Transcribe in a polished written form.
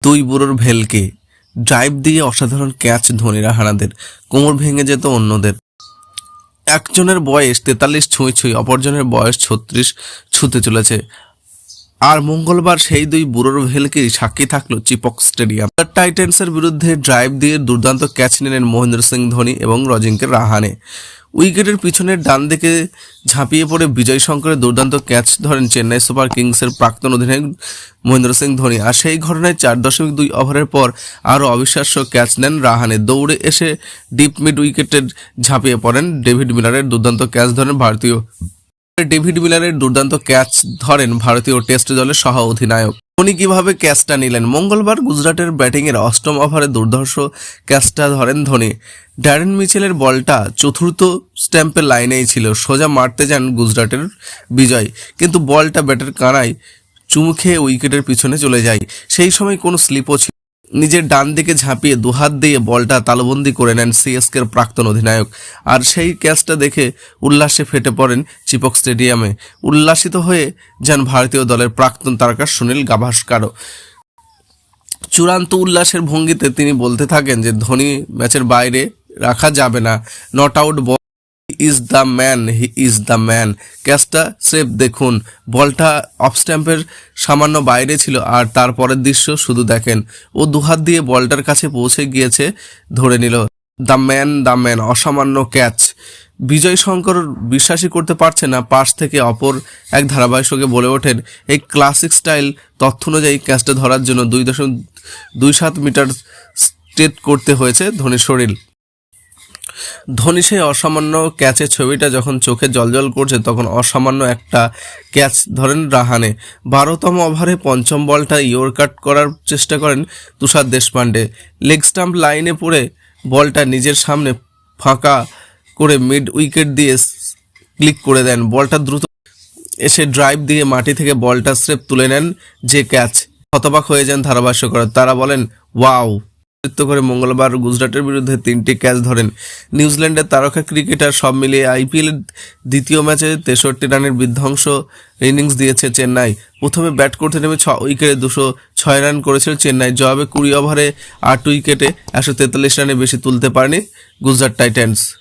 দুই বুড়োর ভেলকে ড্রাইভ দিয়ে অসাধারণ ক্যাচ ধোনি রাহানাদের, কোমর ভেঙে যেত অন্যদের। একজনের বয়স 43 ছুঁই, অপরজনের বয়স 36 ছুঁতে চলেছে। আর মঙ্গলবার সেই দুই বুড়োর ভেলকেই সাক্ষী থাকলো চিপক স্টেডিয়াম। টাইটেন্সের বিরুদ্ধে ড্রাইভ দিয়ে দুর্দান্ত ক্যাচ নিলেন মহেন্দ্র সিং ধোনি এবং অজিঙ্ক্য রাহানে। উইকেটের পিছনের ডান দিকে ঝাঁপিয়ে পড়ে বিজয় শঙ্করের দুর্দান্ত ক্যাচ ধরেন চেন্নাই সুপার কিংসের প্রাক্তন অধিনায়ক মহেন্দ্র সিং ধোনি। আর সেই ঘটনায় 4.2 ওভারের পর আরও অবিশ্বাস্য ক্যাচ নেন রাহানে। দৌড়ে এসে ডিপ মিড উইকেটে ঝাঁপিয়ে পড়েন ডেভিড মিলারের দুর্দান্ত ক্যাচ ধরেন ভারতীয় টেস্ট দলের সহ অধিনায়ক। ধোনি কিভাবে ক্যাচটা নিলেন? মঙ্গলবার গুজরাটের ব্যাটিংয়ের 8ম ওভারে দুর্ধর্ষ ক্যাচটা ধরেন ধোনি। ড্যারেন মিচেলের বলটা চতুর্থ স্ট্যাম্পের লাইনেই ছিল, সোজা মারতে যান গুজরাটের বিজয়, কিন্তু বলটা ব্যাটের কানায় চুমু খেয়ে উইকেটের পিছনে চলে যায়। সেই সময় কোনো স্লিপও ছিল। নিজের ডান দিকে ঝাঁপিয়ে দুহাত দিয়ে বলটা তালুবন্দি করে নেন সিএসকের প্রাক্তন অধিনায়ক। আর সেই ক্যাচটা দেখে উল্লাসে ফেটে পড়েন চিপক স্টেডিয়ামে। উল্লাসিত হয়ে যান ভারতীয় দলের প্রাক্তন তারকা সুনীল গাভাস্কারও। চূড়ান্ত উল্লাসের ভঙ্গিতে তিনি বলতে থাকেন যে ধোনি ম্যাচের বাইরে রাখা যাবে না, not out ball, he is the man. ক্যাচটা সেফ দেখুন, বলটা অফ স্ট্যাম্পের সামান্য বাইরে ছিল। আর তারপরের দৃশ্য শুধু দেখেন, ও দুহাত দিয়ে বলটার কাছে পৌঁছে গিয়েছে, ধরে নিল। দ্য ম্যান, অসামান্য ক্যাচ। বিজয় শঙ্কর বিশ্বাসই করতে পারছে না। পাশ থেকে অপর এক ধারাভাষ্যকে বলে ওঠেন, এই ক্লাসিক স্টাইল তথ্য অনুযায়ী ক্যাচটা ধরার জন্য 2.27 মিটার স্ট্রেট করতে হয়েছে ধোনির শরীর। ধোনি সেই অসামান্য ক্যাচের ছবিটা যখন চোখে জলজল করছে, তখন অসামান্য একটা ক্যাচ ধরেন রাহানে। 12তম ওভারে 5ম বলটা ইয়র্কার করার চেষ্টা করেন তুষার দেশপান্ডে। লেগ স্টাম্প লাইনে পড়ে বলটা নিজের সামনে ফাঁকা করে মিড উইকেট দিয়ে ক্লিক করে দেন। বলটা দ্রুত এসে ড্রাইভ দিয়ে মাটি থেকে বলটা স্রেফ তুলে নেন যে ক্যাচ। হতবাক হয়ে যান ধারাভাষ্যকার, তারা বলেন ওয়াও। করে মঙ্গলবার গুজরাটের বিরুদ্ধে 3টি ক্যাচ ধরেন নিউজিল্যান্ডের তারকা ক্রিকেটার। সব মিলিয়ে আইপিএলের দ্বিতীয় ম্যাচে 63 রানের বিধ্বংস ইনিংস দিয়েছে চেন্নাই। প্রথমে ব্যাট করতে নেমে 6 উইকেটে 206 রান করেছিল চেন্নাই। জবাবে 20 ওভারে 8 উইকেটে 143 রানে বেশি তুলতে পারেনি গুজরাট টাইটান্স।